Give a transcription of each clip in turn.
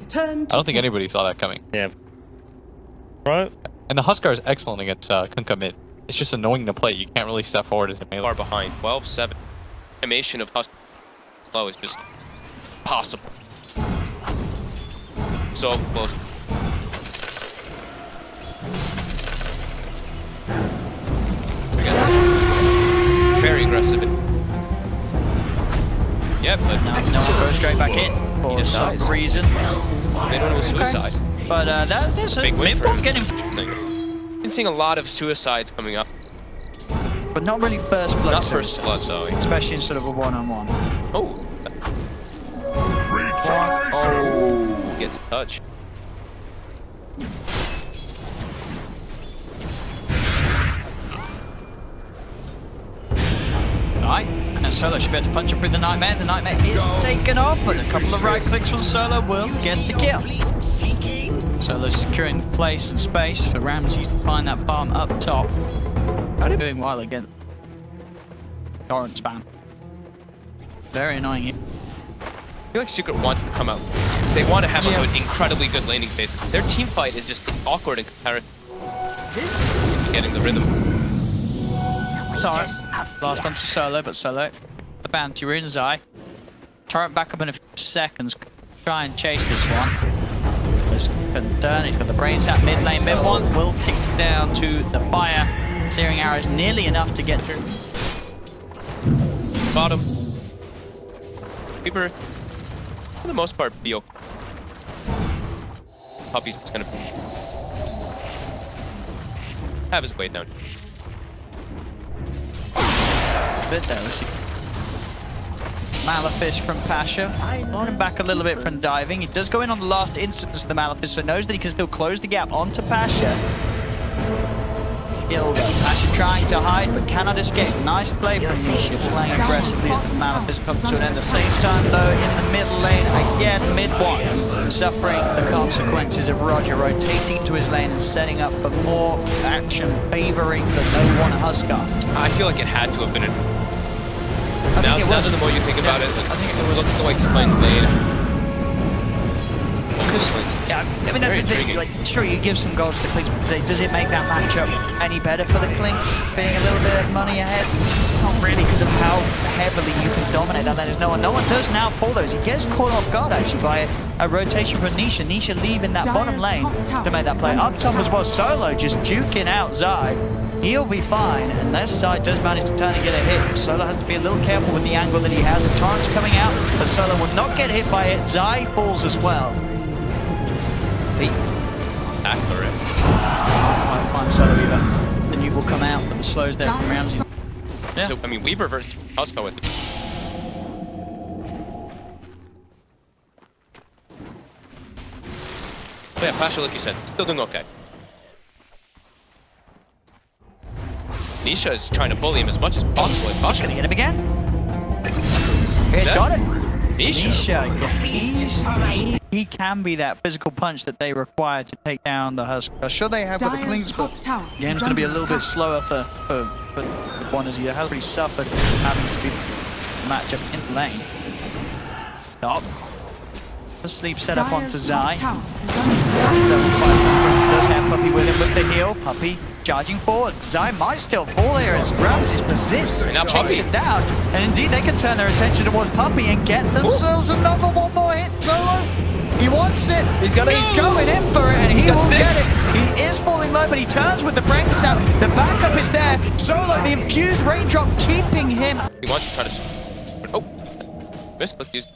north. I don't think anybody saw that coming. Yeah. Right. And the Huskar is excellent against Kunkka mid. It's just annoying to play. You can't really step forward as a melee. Far behind. 12-7. Animation of Huskar low is just possible. So close. Very aggressive. Yeah, but no one goes straight back in for some reason. They don't know suicide. But that's a big win for him. Getting Been seeing a lot of suicides coming up. But not really first blood. Not first blood, so especially in sort of a one-on-one. Oh. Oh. Gets a touch. Right, and Solo should be able to punch him through the Nightmare. The Nightmare is taken off, but a couple of right clicks from Solo will get the kill. Solo securing place and space for Ramses to find that farm up top. Doing well again. Torrent spam. Very annoying. I feel like Secret wants to come out. They want to have an incredibly good laning phase. Their team fight is just awkward in comparison. Getting the rhythm. Last onto Solo, but Solo, the bounty rune, Zai. Torrent back up in a few seconds. Try and chase this one. Just couldn't turn. He's got the brain sap mid lane. Mid one will tick down to the fire. Searing arrows nearly enough to get through. Bottom. Reaper, for the most part, be okay. Puppy's just gonna have his way down. Bit there, we see Malefice from Pasha, holding back a little bit from diving. He does go in on the last instance of the Malefice, so knows that he can still close the gap onto Pasha. Killed Pasha trying to hide, but cannot escape. Nice play from Nisha, playing aggressively as the Malefice comes to an end. At the same time, though, in the middle lane, again, mid one, suffering the consequences of Roger rotating to his lane and setting up for more action, favoring the no-one Huskar. I feel like it had to have been now the more you think about it, I think it looks like he's playing the lane. Yeah, I mean, that's the thing, like, sure, you give some goals to the Clinks, but does it make that matchup any better for the Clinks, being a little bit of money ahead? Not really, because of how heavily you can dominate that. There's no one does now pull those. He gets caught off guard, actually, by a rotation from Nisha. Nisha leaving that bottom lane to make that play. Up top as well, Solo just juking out Zai. He'll be fine, unless Zai does manage to turn and get a hit. Solo has to be a little careful with the angle that he has. Torrent's coming out, but Solo will not get hit by it. Zai falls as well. Accurate. Might find Solo either. The nuke will come out, but the slows there from Ramsey. Yeah. So, I mean, Weaver versus Huskar with it. But yeah, Pasha, like you said, still doing okay. Nisha is trying to bully him as much as possible. He's gonna get him again. He's got it. Nisha. He can be that physical punch that they require to take down the Huskar. Sure, they have with the Clinks, but the game's going to be a little bit slower for one as he has really suffered having to be the matchup in the lane. Stop. The sleep set up onto Zai. Does have Puppy with him with the heal. Puppy charging forward. Zai might still fall here as Ramses persists. Now Puppy it down. And indeed, they can turn their attention towards Puppy and get themselves another one more hit. Solo. He wants it. He's going in for it, and he will get it. He is falling low, but he turns with the break sap. The backup is there. Solo, the infused raindrop, keeping him. He wants to try to. Oh, missed. Let's use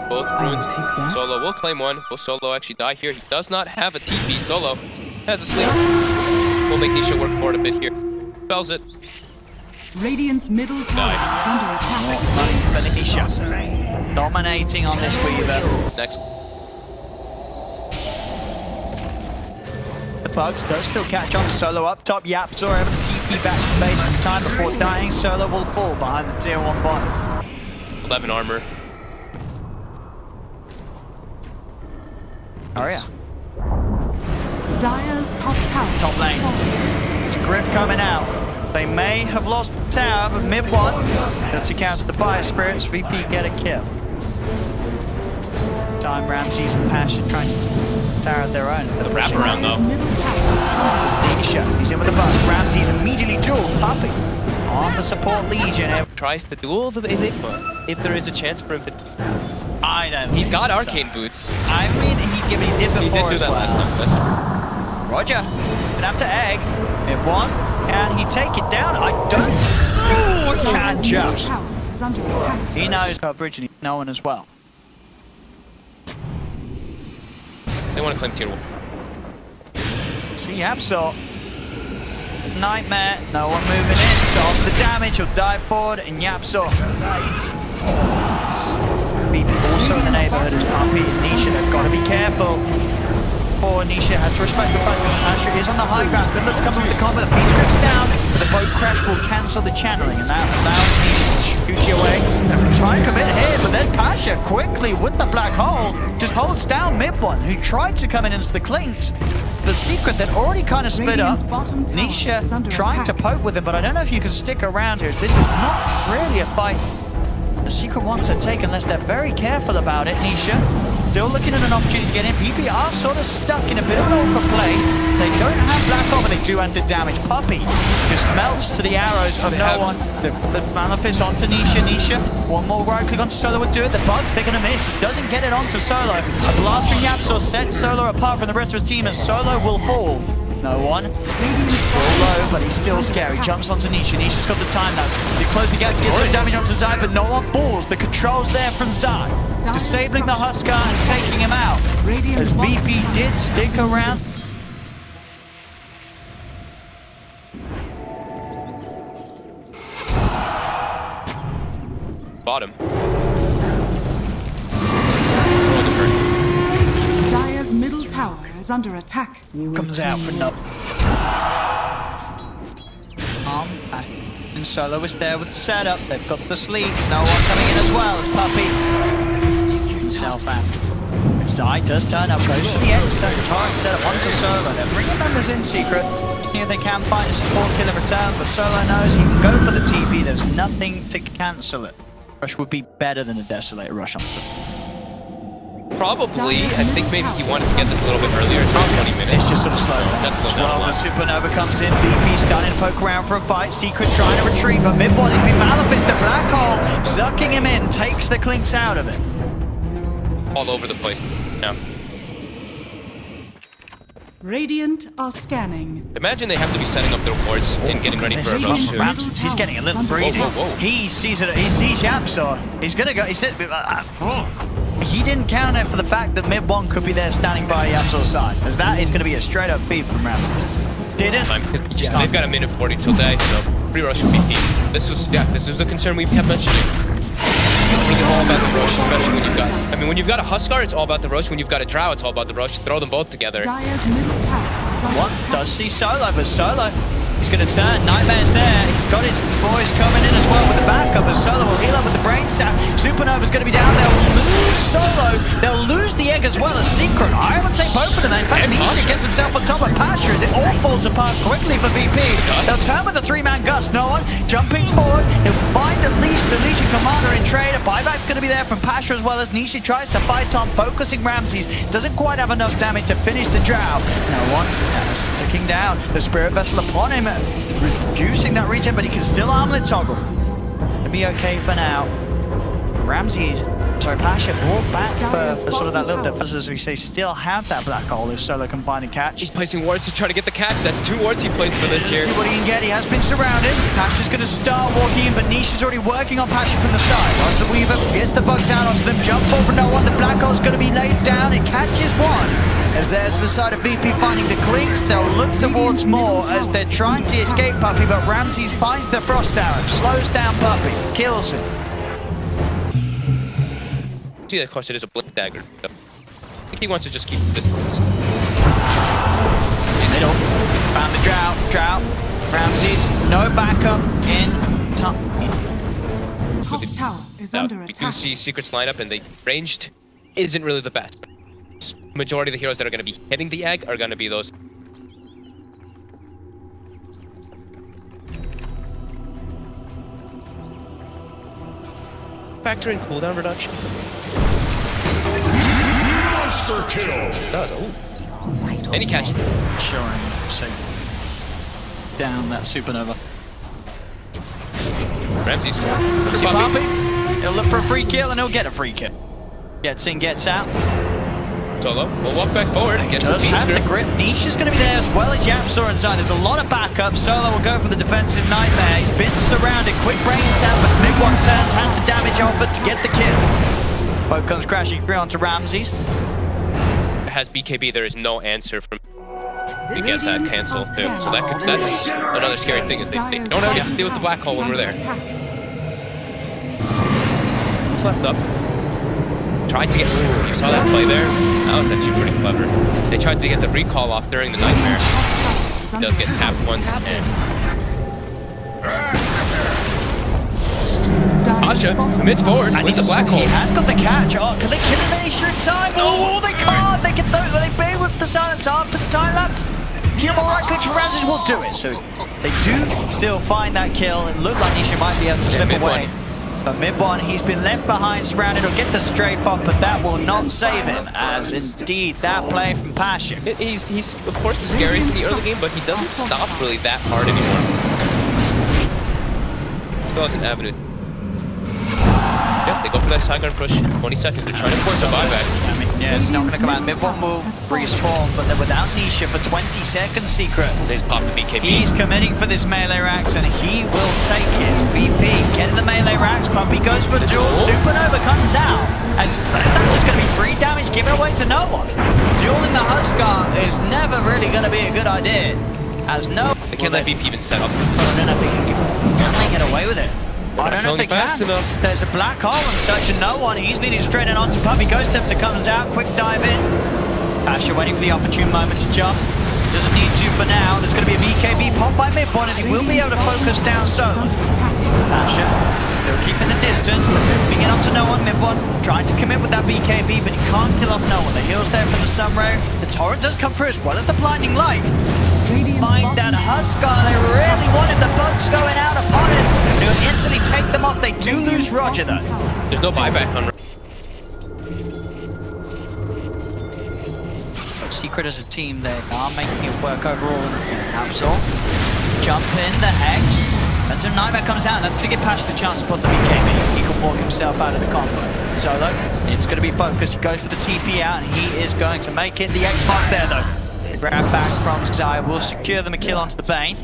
both runes. Solo will claim one. Will Solo actually die here? He does not have a TP. Solo has a sleep. We'll make Nisha work for it a bit here. Spells it. Radiant's middle tower is under attack. Nisha dominating on this Weaver. Next. The Bugs does still catch on. Solo up top. Yapzor able to TP back to base in time before dying. Solo will fall behind the tier 1 bot. 11 armor. Oh yeah. Dire's top tower. Top lane. It's Grip coming out. They may have lost the tower, but mid one, that's to counter the fire spirits. VP get a kill. Time Ramses and Passion trying to tower at their own. The wraparound though. He's in with the bus. Ramses immediately duel Puppy on the support Legion. Tries to duel the Enigma if there is a chance for him to. I don't. He's got arcane boots. I mean, he did before. He did do that last time. That's right. Roger. Gonna have to egg. Mid one. Can he take it down? I don't. Can't just. He knows coverage and he's known as well. They want to claim tier 1. See Absol. Nightmare. No one moving in. So on the damage, he'll dive forward and Yapsor. Also in the neighborhood is Puppy and Nisha. They've got to be careful. Poor Nisha has to respect the fact that Asher is on the high ground. Good luck to come with the combo. The beat script's down, but the boat crash will cancel the channeling, and that allows Nisha to shoot you away. They're trying to come in here, but then Pasha quickly with the black hole just holds down mid one, who tried to come in into the clinks. The secret that already kind of split up. Nisha trying to poke with him, but I don't know if you can stick around here. This is not really a fight the secret wants to take unless they're very careful about it. Nisha still looking at an opportunity to get in. PP are sort of stuck in a bit of an awkward place. They don't have black hole, but they do have the damage. Puppy just melts to the arrows of no one. The Malefice onto Nisha. Nisha, one more right click onto Solo would do it. The bugs, they're going to miss. He doesn't get it onto Solo. A blast from Yapsor sets Solo apart from the rest of his team as Solo will fall. No one. Low, but he's still scary. Jumps onto Nisha. Nisha's got the time now. He closed the gap to get some damage onto Zai, but no one falls. The control's there from Zai. Disabling the Huskar and taking him out. As VP did stick around. Bottom. Dire's middle tower is under attack. Comes out for no. And Solo is there with the setup. They've got the sleep. No one coming in as well as Puppy. Himself out. Zai does turn up, goes to the end. So trying to set up onto Solo. They're bringing members in secret. Here they can find a support kill in return, but Solo knows he can go for the TP. There's nothing to cancel it. Rush would be better than a Desolator rush on them. Probably. I think maybe he wanted to get this a little bit earlier. It's about 20 minutes. It's just sort of slow down. That's slow down. Well, the Supernova comes in. VP starting to poke around for a fight. Secret trying to retreat, but mid-one has been Malefice. The black hole sucking him in, takes the clinks out of it. All over the place. Yeah. Radiant are scanning. Imagine they have to be setting up their wards and getting ready for a rush. Ramses, he's getting a little breathing. He sees it. He sees Yapsor. He's gonna go. He said. He didn't count it for the fact that mid one could be there standing by Yapsor's side, as that is going to be a straight up feed from Ramses. Didn't. Yeah, they've got a minute 40 till day, so free rush would be key. This is the concern we kept mentioning. It's really all about the rush, especially when you've got. I mean, when you've got a Huskar, it's all about the rush. When you've got a Drow, it's all about the rush. Throw them both together. Dire's middle tower is under One attack. does see Solo, but Solo, he's going to turn. Nightmare's there. He's got his boys coming in as well with the backup, as Solo will heal up with the brain sap. Supernova's going to be down. They'll lose Solo. They'll lose the egg as well as Secret. I would say both of them. In fact, Nisha gets himself on top of Pasha as it all falls apart quickly for VP. They'll turn with the three-man gust. No one jumping forward. He'll find at least the Legion commander in trade. A buyback's going to be there from Pasha as well as Nisha tries to fight on, focusing Ramses. Doesn't quite have enough damage to finish the Drow. No one sticking down. The Spirit Vessel upon him, reducing that regen, but he can still armlet toggle. It'll be okay for now. Ramses, sorry, Pasha brought back for sort of that little bit, as we say, still have that black hole if Solo can find and catch. He's placing wards to try to get the catch. That's 2 wards he placed for this here. See what he can get. He has been surrounded. Pasha's going to start walking in, but Nisha's already working on Pasha from the side. Once the Weaver gets the bugs out onto them, jump forward for no one. The black hole's going to be laid down. It catches one. As there's the side of VP finding the clinks, they'll look towards more as they're trying to escape Puppy, but Ramses finds the frost arrow, slows down Puppy, kills him. See, of course, it is a blink dagger. So I think he wants to just keep the distance. Middle, found the Drow, Ramses, no backup in top. Top tower is under We do attack. see Secret's lineup, and they ranged isn't really the best. Majority of the heroes that are going to be hitting the egg are going to be those. factor in cooldown reduction? Monster kill. Does. Ooh. Any catch? Showing so down that supernova. Ramsey's. See Poppy? He'll look for a free kill and he'll get a free kill. Gets in, gets out. Solo. We'll walk back forward. Gets Does have the grip. Niche is going to be there as well as Yapsaw inside. There's a lot of backup. Solo will go for the defensive nightmare. He's been surrounded. Quick brain sound, but Big One turns, has the damage offered to get the kill. Boat comes crashing through onto Ramses. Has BKB, there is no answer from to get that cancel too. So that's another scary thing is they don't have to deal with the black hole when we're there. Left up. Tried to get. You saw that play there? That was actually pretty clever. They tried to get the recall off during the nightmare. He does get tapped once. Asha commits forward with the black hole. He has got the catch. Oh, can they kill him any short time? Oh, they can't. They can. They play with the silence after the time lapse. Kill more right click from Ramses will do it. So they do still find that kill. It looked like Nisha might be able to slip away. But mid one, he's been left behind, surrounded. He'll get the strafe off, but that will not save him. As indeed that play from Passion. He's of course the scariest in the early game, but he doesn't stop really that hard anymore. Still has an avenue. Yeah, they go for that sideguard push. 20 seconds. They're trying to force a buyback. I mean, yeah, it's not going to come out. Mid one will respawn, but they're without Nisha for 20 seconds. Secret. They just pop the BKB. He's committing for this melee racks, and he will take it. VP getting the melee racks. Puppy goes for duel. Supernova comes out. As that's just going to be free damage given away to no one. Dueling the Huskar is never really going to be a good idea. As no. They can't let VP even set up. I don't know if they can get away with it. I don't know if they can. There's a black hole and such, and no one. He's leading straight in onto Puppy. Ghost Scepter comes out, quick dive in. Pasha waiting for the opportune moment to jump. Doesn't need to for now. There's going to be a BKB pop by mid one as he will be able to focus down Solo. Pasha, they're keeping the distance. They're moving in onto no one. Mid one trying to commit with that BKB, but he can't kill off no one. The heal's there for the Sunray. The torrent does come through as well as the blinding light. Find that Huskar, they really wanted the bugs going out upon it. They'll instantly take them off. They do lose Roger though. There's no buyback on. Secret as a team, they are making it work overall. Absol, jump in the Hex. And so Nightmare comes out, and that's going to give Pash the chance to put the BKB. He can walk himself out of the combo. Solo, it's going to be focused. He goes for the TP out, and he is going to make it. The X mark there though. Grab back from Zai will secure them a kill onto the Bane.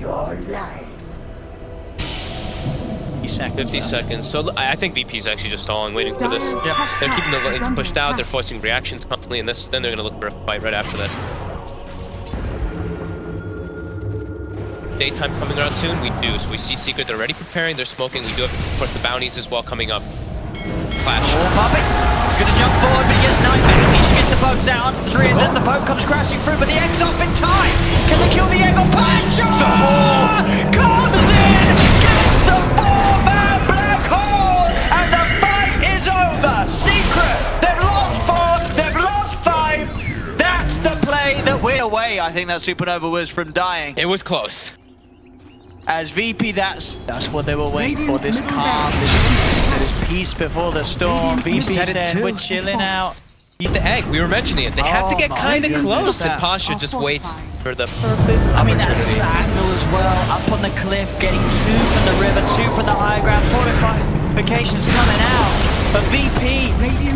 50 seconds. So I think VP's actually just stalling, waiting for this. Yeah. They're keeping the lanes pushed out. They're forcing reactions constantly, and this. Then they're going to look for a fight right after that. Daytime coming around soon. We do. So we see Secret. They're already preparing. They're smoking. We do have, of course, the bounties as well coming up. Clash. Puppy. He's going to jump forward, but he gets Nightmare. He should get the boats out onto the tree, and then the boat comes crashing through, but the egg's off in time. Can they kill the egg on Passion? Comes in, gets the 4-man black hole, and the fight is over. Secret, they've lost 4, they've lost 5. That's the play that we're away. I think that Supernova was from dying. It was close. As VP, that's what they were waiting for. This calm, this peace before the storm. VP said, we're chilling out. Eat the egg. We were mentioning it. They have to get kind of close, and Pasha just waits for the perfect I mean, that's opportunity. the angle as well. Up on the cliff, getting 2 from the river, 2 from the high ground. Fortifications coming out. But VP,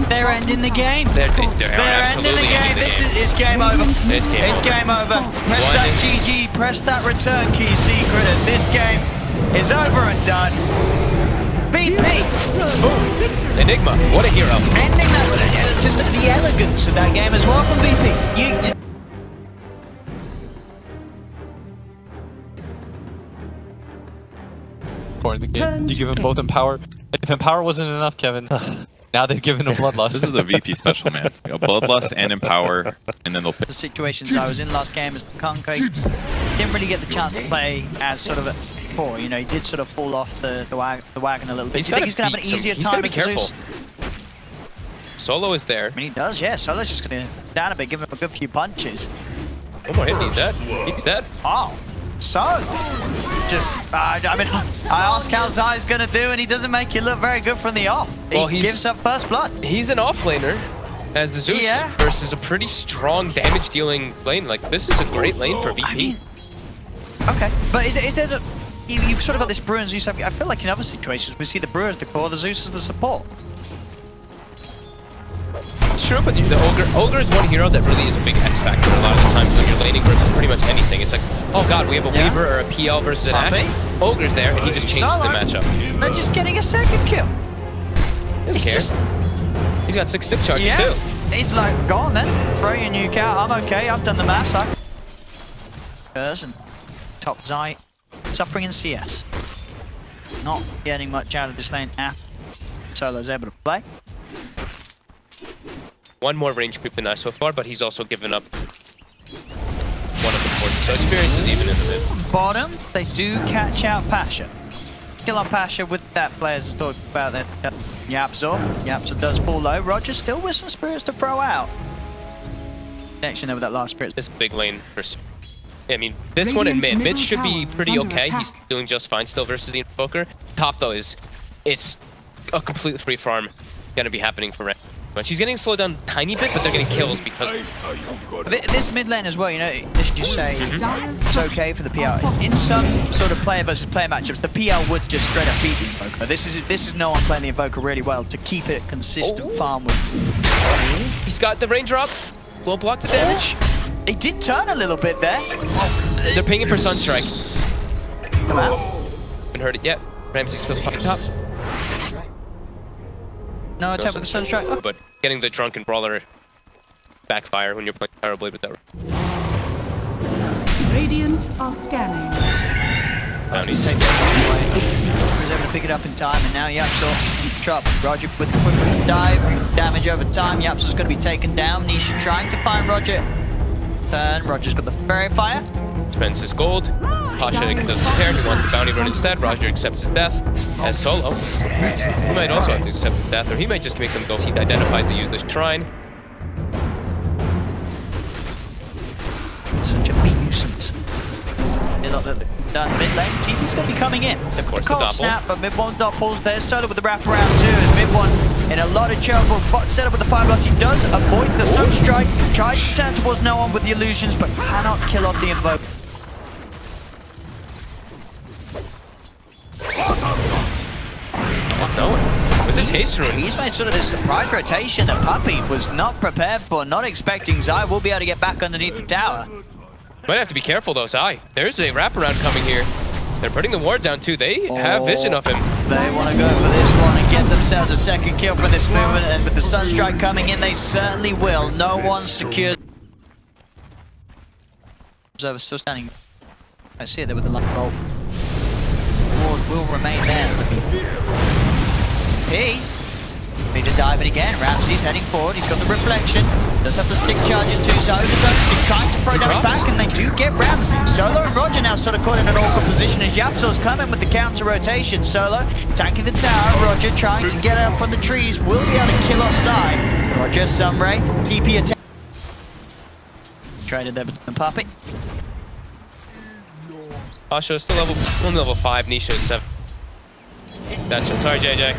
they're ending the game. They're ending the game. This is game over. It's game over. Press that GG, press that return key, Secret, as this game is over and done. VP! Boom. Enigma, what a hero. Ending that with just the elegance of that game as well from VP. The game. You give them both Empower. If Empower wasn't enough, Kevin, now they've given him Bloodlust. This is a VP special, man. You know, Bloodlust and Empower, and then they'll pick. The situations I was in last game as the Conquer, didn't really get the chance to play as sort of a before. You know, he did sort of fall off the wagon a little bit. Do you think he's going to have an easier time? He's got to be careful. Solo is there. I mean, he does, yeah. Solo's just going to down a bit, give him a good few punches. One more hit, he's dead. He's dead. Oh, so just, I mean, I ask how Zai's going to do, and he doesn't make it look very good from the off. He gives up first blood. He's an offlaner as the Zeus versus a pretty strong damage-dealing lane. Like, this is a great lane for VP. I mean, okay, but is there you've sort of got this Brewer and Zeus. I feel like in other situations, we see the Brewer as the core, the Zeus as the support. It's true, but the Ogre is one hero that really is a big X factor a lot of the times when you're laning versus pretty much anything. It's like, oh god, we have a Weaver or a PL versus an Axe. Ogre's there, and he just changes the matchup. They're just getting a second kill. He doesn't care. He's got 6 stick charges too. He's like, go on then, throw your nuke out, I'm okay, I've done the maths. And top Zai, suffering in CS. Not getting much out of this lane after Solo's able to play. One more range creep than us so far, but he's also given up one of the forces, so experience is even in the mid. Bottom, they do catch out Pasha. Kill on Pasha with that players talked about that. Yapzor does fall low. Roger still with some spirits to throw out. Connection there with that last spirit. This big lane versus, I mean, this one in mid. Mid should be pretty okay. He's doing just fine still versus the Invoker. Top though is, it's a complete free farm gonna be happening for Red. But she's getting slowed down a tiny bit, but they're getting kills because this mid lane as well, you know, let's just say it's okay for the PL. In some sort of player versus player matchups, the PL would just straight up beat the Invoker. This is no one playing the Invoker really well to keep it consistent farm with. He's got the raindrop. Will block the damage. He did turn a little bit there. They're pinging for Sunstrike. Come out. Haven't heard it yet. Ramsey's still popping top. No attempt with the Sunstrike. Oh. But getting the drunken brawler backfire when you're playing Fireblade with that. Radiant are scanning. Bounties. He was able to pick it up in time, and now Yapzor trap. Roger with the quick dive, damage over time. Yapzor's going to be taken down. Nisha trying to find Roger. Turn. Roger's got the Fairy Fire. Spends his gold. Pasha doesn't care. He wants the bounty run instead. Roger accepts his death as Solo. He might also have to accept his death, or he might just make them go. He identifies the useless shrine. Such a big nuisance. Mid lane, TP's going to be coming in. The cold snap, but mid one pulls there. Solo with the wraparound too, as mid one in a lot of trouble. Set up with the fire blast. He does avoid the Sunstrike. Tries to turn towards no one with the illusions, but cannot kill off the Invoker. No one. With this haste rune. He's made sort of this surprise rotation that Puppey was not prepared for, not expecting. Zai will be able to get back underneath the tower. Might have to be careful though, Zai. There's a wraparound coming here. They're putting the ward down too. They have vision of him. They want to go for this one and get themselves a second kill for this movement, and with the Sunstrike coming in, they certainly will. No one secured. Observer still standing. I see it there with the luck roll. Ward will remain there. He need to dive it again. Ramsey's heading forward. He's got the reflection. Does have the stick charges too. Zoe stick trying to throw down back, and they do get Ramsey. Solo and Roger now sort of caught in an awkward position as Yapzor's coming with the counter rotation. Solo tanking the tower. Roger trying to get out from the trees. Will be able to kill off Zai. Roger, Sunray, TP attack. Traded there with the Puppey. Pasha is still only level 5. Nisha is 7. That's it. Sorry, JJ.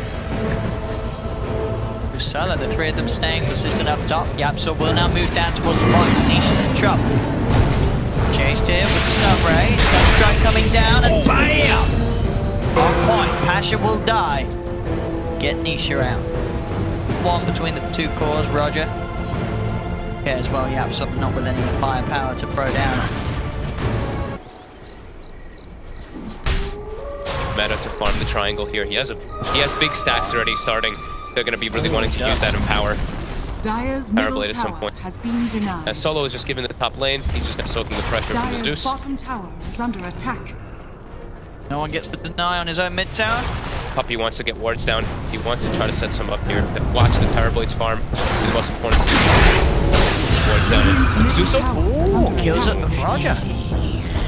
Solo, the three of them staying persistent up top. Yapzor will now move down towards the bottom. Nisha's in trouble. Chased here with the Sunray. Sunstrike coming down, and BAM! On point. Pasha will die. Get Nisha out. One between the two cores. Roger. Okay, as well, Yapzor not with any firepower to throw down. Meta to farm the triangle here. He has big stacks already starting. They're going to be really wanting to use that in power. Powerblade at some point. Has been denied. As Solo is just given the top lane, he's just soaking the pressure from his Zeus. Bottom tower is under attack. No one gets the deny on his own mid tower. Puppey wants to get wards down. He wants to try to set some up here. Watch the Powerblade's farm. The most important wards down. Zeus kills it. Roger.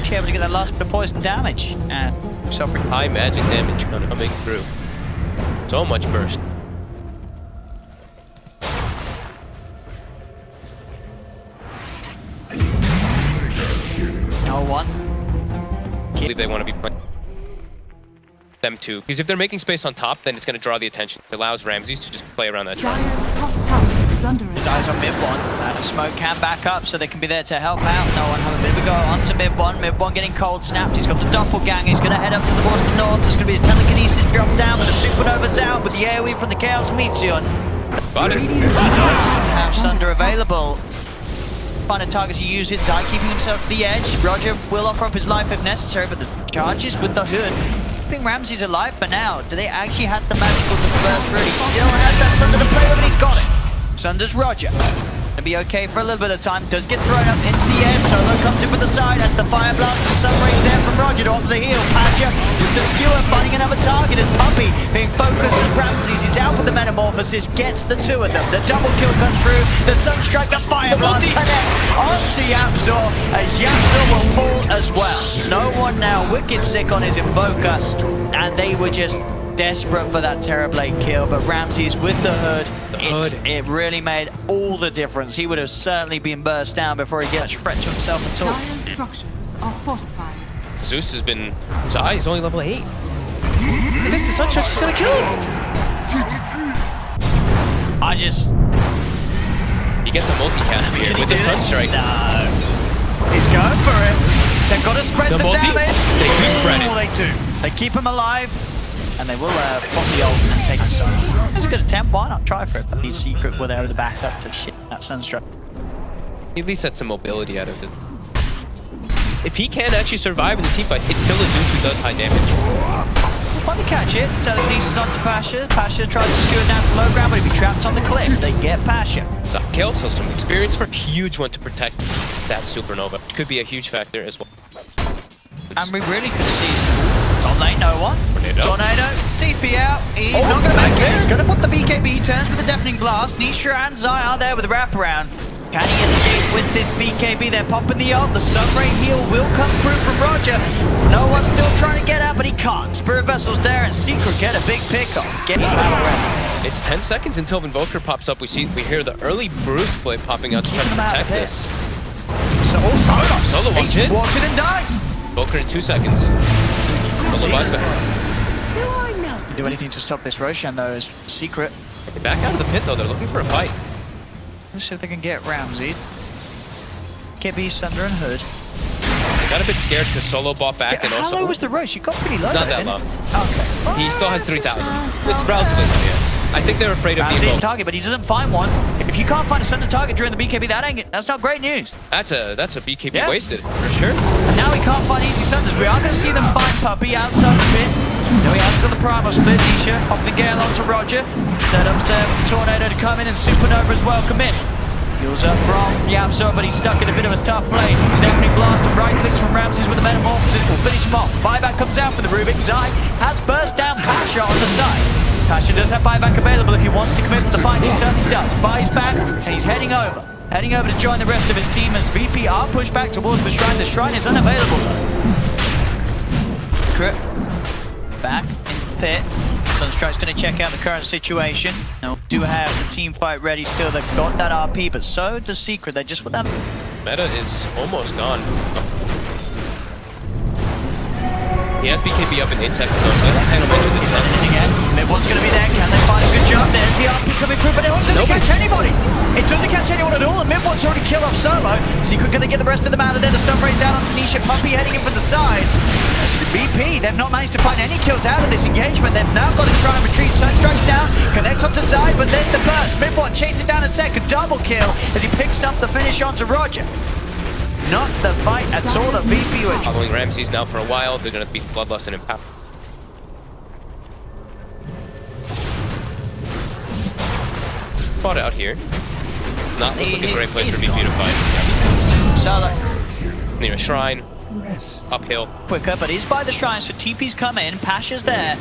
She able to get that last bit of poison damage and suffering high magic damage coming through. So much burst. No one. I believe they want to be playing. them to. Because if they're making space on top, then it's going to draw the attention. It allows Ramses to just play around that shrine. Dire's top tower is under The attack. guys on mid one, and a smoke can back up so they can be there to help out. No one have a bit of a go onto mid one. Mid one getting cold snapped. He's got the doppelganger. He's going to head up to the towards the north. There's going to be a telekinesis drop down with a supernova's out with the AoE from the Chaos Meteor. Got it. Have Sunder available. Find a target to use it. Zai keeping himself to the edge. Roger will offer up his life if necessary, but the charges with the hood. Keeping Ramses alive for now. Do they actually have the magical disperse route? He still has that Sunder to play with, and he's got it. Sunder's Roger. Gonna be okay for a little bit of time. Does get thrown up into the air. Solo comes in from the side as the fire blast. The sunrays there from Roger to offer the heal. Patcher with the skewer finding another target as Puppy being focused as Ramses is out with the metamorphosis. Gets the two of them. The double kill comes through. The sunstrike, the fire blast connects onto Yapzor as Yapzor will fall as well. No one now wicked sick on his invoker, and they were just desperate for that Terrorblade kill, but Ramses with the hood, it really made all the difference. He would have certainly been burst down before he gets threat to himself at all. Dire's structures are fortified. Zeus has been... Zai is only level 8. And this is the Sunstrike's just gonna kill him! I just... He gets a multi-cast here with the Sunstrike. No. He's going for it. They've got to spread the multi? damage. They do spread it. Oh, they do. They keep him alive. And they will pop the ult and take the sun. It's a good attempt, why not try for it? But he's secret with the backup to shit that Sunstruck. He at least had some mobility out of it. If he can actually survive in the teamfight, it's still a Zeus who does high damage. Fun to catch it. Telekinesis onto Pasha. Pasha tries to skew it down to low ground, but he'd be trapped on the cliff. They get Pasha. So kill, so some experience for a huge one to protect that supernova. Could be a huge factor as well. And we really could see some top lane, no one. Tornado, TP out. He's not going to make it. He's going to put the BKB, turns with a deafening blast. Nisha and Zai are there with a wraparound. Can he escape with this BKB? They're popping the ult. The Sunray heal will come through from Roger. No one's still trying to get out, but he can't. Spirit Vessel's there, and Secret get a big pick up. Get his battle ready. It's 10 seconds until Invoker pops up. We hear the early Bruce play popping out to try to protect this. So, Solo walks in. Walks in and dies. Invoker in 2 seconds. Also back. Do anything to stop this Roshan though is Secret. Back out of the pit though, they're looking for a fight. Let's see if they can get Ramsey. KB, Sunder and Hood. They got a bit scared because Solo bought back and also... How low was the Roche? He got pretty low. It's not that low. Okay. He still has 3,000. It's relatively low, yeah. I think they're afraid of Ramsey's Evo. target, but he doesn't find one. If you can't find a Sunder target during the BKB, that's not great news. That's a BKB wasted, for sure. And now he can't find easy Sunders. We are going to see them find Puppy outside the pit. No, he hasn't got the Primal split. Nisha off the gale onto Roger. Setups there for Tornado to come in and Supernova as well come in. Heals up from Yapzor, but he's stuck in a bit of a tough place. Deafening blast and right clicks from Ramses with the metamorphosis will finish him off. Buyback comes out for the Rubik. Zai has burst down Pasha on the side. Pasha does have buyback available if he wants to commit to the fight. He certainly does. Buys back and he's heading over. Heading over to join the rest of his team as VP are pushed back towards the shrine. The shrine is unavailable though. Crip back into the pit. Sunstrike's going to check out the current situation. Now, do have the team fight ready still. They've got that RP, but so does Secret. They're just without... Meta is almost gone. He has BKB up in 8 seconds though, so that's kind of mentioned this again. Mid-one's going to be there. Can they find a good job? There's the RP coming through, but it doesn't catch anybody. It doesn't catch anyone at all, and Mid-one's already killed off Solo. Secret going to get the rest of them out of there. The Sunray's out onto Nisha. Puppy heading in from the side. As to BP, they've not managed to find any kills out of this engagement. They've now got to try and retreat. Sunstrike's down, connects onto Zai, but there's the burst. Mid-one chases down a second. Double kill as he picks up the finish onto Roger. Not the fight at all that VP were following Ramses now for a while. They're going to beat Bloodlust and Empower. Spot out here. Not looking like a great place for VP to fight. Solo near a shrine. Uphill. Quicker, but he's by the shrine, so TP's come in. Pasha's there.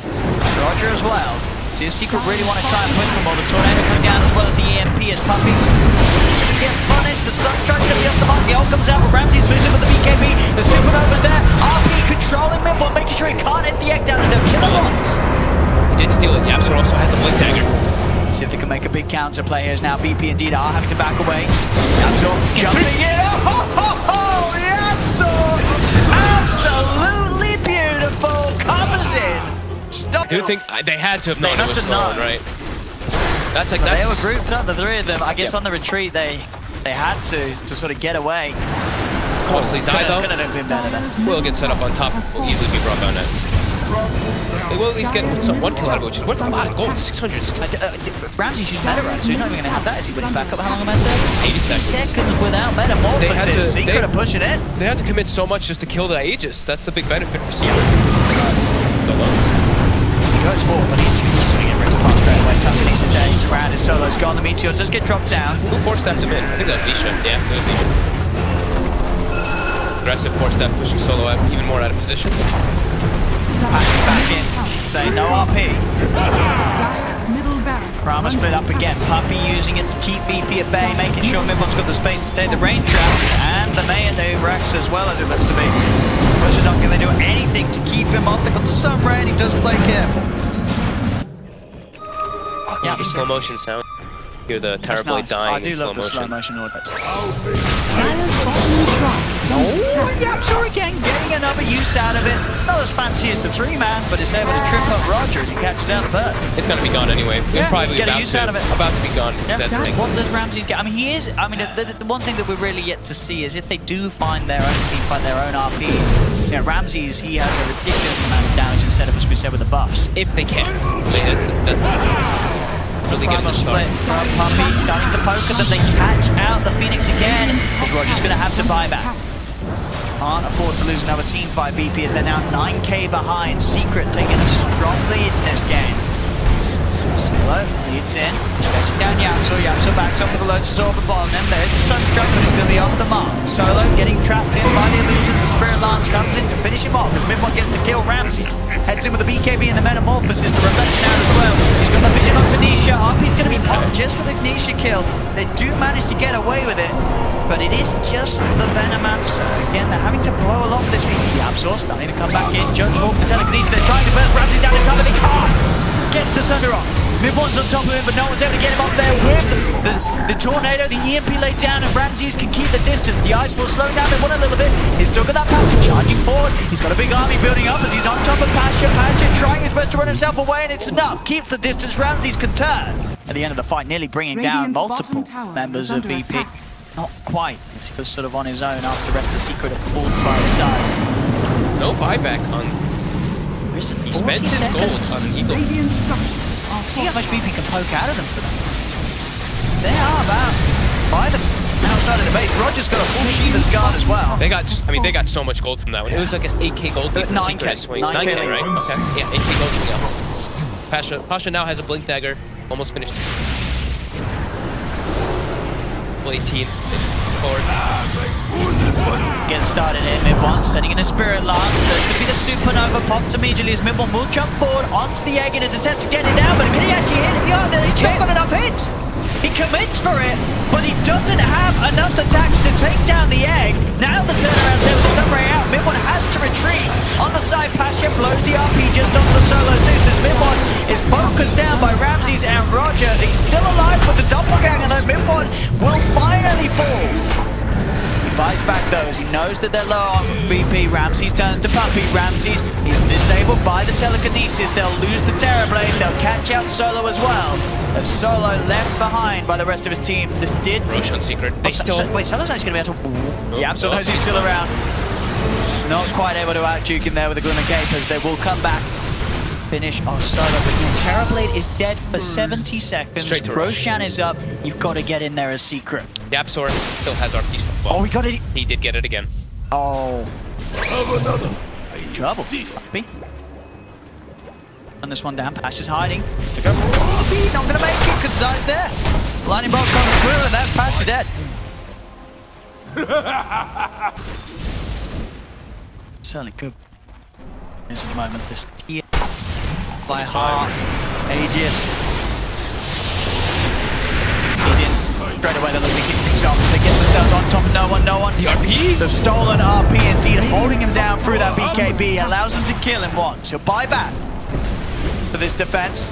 Roger as well. See if Secret really want to try and push them all. The Tornado come down as well as the EMP as Puppy to get punished. The Sunstrike's going to be off the mark. The ult comes out, but Ramsey's losing with the BKB. The Supernova's there. RP controlling Mid-one, making sure he can't hit the egg down to them. Kill him. He did steal it. Yapzor also has the Blink Dagger. See if they can make a big counter play here. Now VP indeed are having to back away. Yapzor jumping in. Oh, Yapzor! Absolutely beautiful. Comes in. do think they had to have known it must was have known. stolen, right? That's like, They were that's... grouped up, the three of them. I guess on the retreat, they had to sort of get away. Costly's eye, though. Couldn't have been better then. Will get set up on top. Will easily be brought down net. They will at least get one kill out of it, which is worth a lot of gold. 600. Ramsey's used meta, right? So he's not even going to have that. Is he putting back up? How long am I 80 seconds. Without metamorphosis. Secret of pushing it. They had to commit so much just to kill the Aegis. That's the big benefit for Secret. He goes forward, but he's just going to get ripped apart straight away. Tumble's is there. He's surrounded. Solo's gone. The Meteor does get dropped down. Who force-stepped him in? I think that was Nisha. Yeah, it was Nisha. Aggressive force-step, pushing Solo out, even more out of position. Back in. Say no RP. Prama split up again. Puppy using it to keep VP at bay, making sure Midwon's got the space to take the rain trap. And the Mayonnaise Rex as well, as it looks to be. Bush is not going to do anything to keep him off. They've got some rain. He does play careful. Yeah, the slow motion sound. Hear the Terrorblade dying. I do love the slow motion audits. Oh, Yapsor again, getting another use out of it. Not as fancy as the 3-man, but it's able to trip up Roger as he catches out the bird. It's going to be gone anyway. Yeah, It's probably get a use out of it. About to be gone. Yeah. That's the thing. What does Ramses get? I mean, he is. I mean, the one thing that we're really yet to see is if they do find their own team, find their own RPs. You know, Ramses, he has a ridiculous amount of damage and setup, as we said, with the buffs. If they can. I mean, that's really getting the start. Split from Puppy, starting to poke them. They catch out the Phoenix again. As Roger's going to have to buy back. Can't afford to lose another team fight. BP as they're now 9k behind. Secret taking a strong lead in this game. Solo leads in, chasing down Yapsor. Yapsor backs up with the Lotus Orb upon them. There's the Sun Truck, but he's going to be off the mark. Solo getting trapped in by the illusions. The Spirit Lance comes in to finish him off as Midwon gets to kill Ramses. Heads in with the BKB and the Metamorphosis. The Reflection out as well. He's got the vision on Tanisha. RP's going to be popped just for the Tanisha kill. They do manage to get away with it, but it is just the Venomancer. Again, they're having to blow a lot of this. Yapsor starting to come back in. Judge Walk the telekinesis. They're trying to burn Ramses down in time, but they can't. Gets the Sunder off. Midwon's on top of him, but no one's able to get him up there with the Tornado. The EMP laid down, and Ramses can keep the distance. The ice will slow down Midwon a little bit. He's still got that passive charging forward. He's got a big army building up as he's on top of Pasha. Pasha trying his best to run himself away, and it's enough. Keep the distance. Ramses can turn. At the end of the fight, nearly bringing down multiple members of VP. Not quite, as he was sort of on his own after the rest of Secret have pulled by his side. No buyback on... He spent his gold on an Eagle. See how much BP can poke out of them for that. They are about by the outside of the base. Roger's got a full Shiva's guard as well. They got, I mean, they got so much gold from that one. It was, I guess, 8k gold. 9k swings. 9k, right? Okay. Yeah, 8k gold from the Pasha now has a blink dagger, almost finished. Well, 18 forward. Get started here, Midwon, sending in a Spirit Lance. There's going to be the Supernova popped immediately as Midwon will jump forward onto the egg in an attempt to get it down, but can he actually hit it? Yeah, he's not got enough hits. He commits for it, but he doesn't have enough attacks to take down the egg. Now the turnaround there with the Sunray out. Midwon has to retreat. On the side, Pasha blows the RP just onto the Solo Zeus as Midwon is focused down by Ramses and Roger. He's still alive with the doppelganger, though Midwon will finally fall. Buys back those. He knows that they're low on BP. Ramses turns to Puppy. Ramses is disabled by the telekinesis. They'll lose the Terrorblade. They'll catch out Solo as well. As Solo left behind by the rest of his team. This did... Rush on Secret. They still... Wait, Solo's actually going to be able to... Yeah, Absol knows he's still around. Not quite able to out-juke him there with the Glimmer Cape as they will come back. Finish off Solo, but Terrorblade is dead for 70 seconds. Straight to Roshan is up. You've got to get in there as Secret. Yapsor still has RP stuff. Well, oh, he got it. He did get it again. Oh. Trouble. Puppy. And this one down. Pash is hiding. To go. Puppy, not going to make it. Good size there. Lightning bolt comes through, and that's Pash dead. Certainly good. Here's the moment. This here. By heart. Aegis. He's in. Straight away they're looking to keep things off. They get themselves on top of no one. The RP? The stolen RP indeed holding him down through that BKB. Allows them to kill him once. He'll buy back for this defense.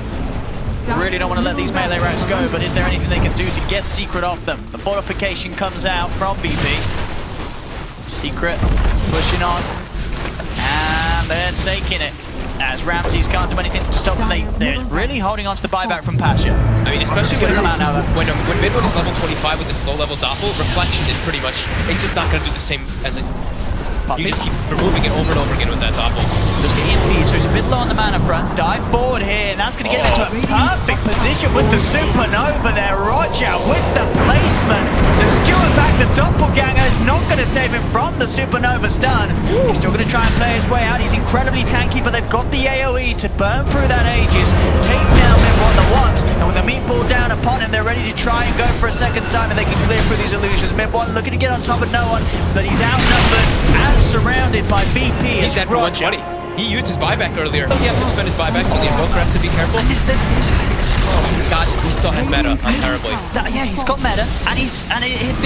Really don't want to let these melee rats go, but is there anything they can do to get Secret off them? The fortification comes out from BP. Secret pushing on. And they're taking it. as Ramses can't do anything to stop them. They're really holding on to the buyback from Pasha. I mean, especially when Midwood is level 25 with this low-level doppel, Reflection is pretty much, it's just not going to do the same as it. You just keep removing it over and over again with that doppel. Just get EMP, so he's a bit low on the mana front. Dive forward here, and that's going to get him into a perfect position with the Supernova there. Roger with the placement. The skewer back, the doppelganger is not going to save him from the Supernova stun. He's still going to try and play his way out. He's incredibly tanky, but they've got the AoE to burn through that Aegis, take down Midwood the once, and with the meatball down upon him, they're ready to try and go for a second time, and they can clear through these illusions. Midwood looking to get on top of no one, but he's outnumbered and surrounded by BP. He's at 120. He used his buyback earlier. He has to spend his buyback, so the Invoker has to be careful. And he still has meta on terribly. Yeah, he's got meta, and this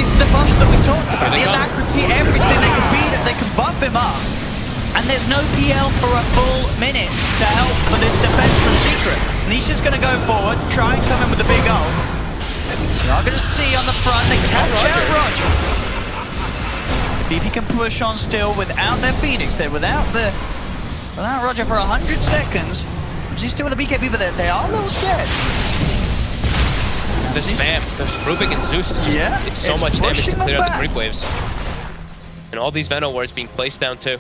is the buffs that we talked about. The alacrity, everything, they can beat him, they can buff him up. And there's no PL for a full minute to help for this defense from Secret. Nisha's going to go forward, try and come in with a big ult. They are going to see on the front, they catch out Roger. BP can push on still without their Phoenix. They're without Roger for 100 seconds. He's still with the BKB, but they are a little scared. The spam, there's Rubik and Zeus, it's so much damage to clear out the creep waves. And all these Veno wards being placed down too.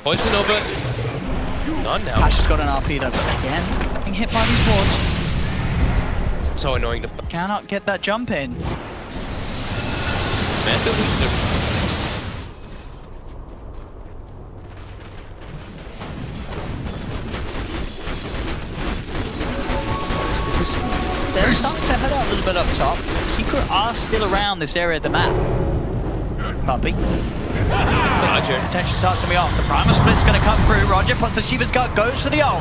Poison Nova, none now. Pasha's got an RP though, but again, getting hit by these wards. So annoying to cannot get that jump in. They're starting to head out a little bit up top. Secret are still around this area of the map. Puppy. Roger. Potential starts to be off. The Primal Split's going to come through. Roger puts the Shiva's Gut, goes for the ult.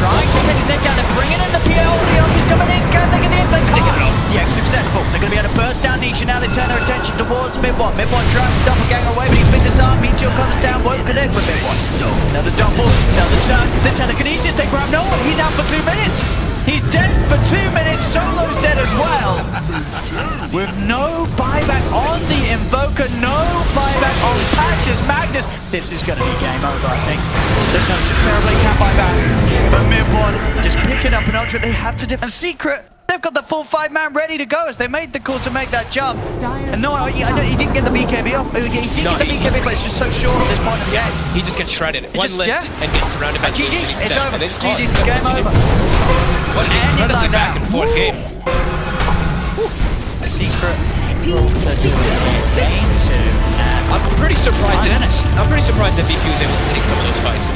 Trying to take his head down. They're bringing in the PL. The ult is coming in. Can they get the end? They can't. Yeah, successful. They're going to be able to burst down Nisha. Now they turn their attention towards Midwood. Midwood drives doppelganger away, but he's been disarmed. Meteor comes down, won't connect with Midwood. Another double, another turn. The telekinesis, they grab no one. He's out for 2 minutes. He's dead for 2 minutes. Solo's dead as well. With no buyback on the Invoker, no buyback on Pasha's Magnus. This is going to be game over, I think. There's no terribly can't buy back. But Midwood just picking up an ultra. They have to defend Secret. They've got the full 5-man ready to go as they made the call to make that jump. And no, he didn't get the BKB off. He did get the BKB, but it's just so short at this point of the game. He just gets shredded. One lift and gets surrounded by GG. It's over. GG. Game Game over. What an incredibly back and forth game. Secret able to do it. I'm pretty surprised that BP was able to take some of those fights.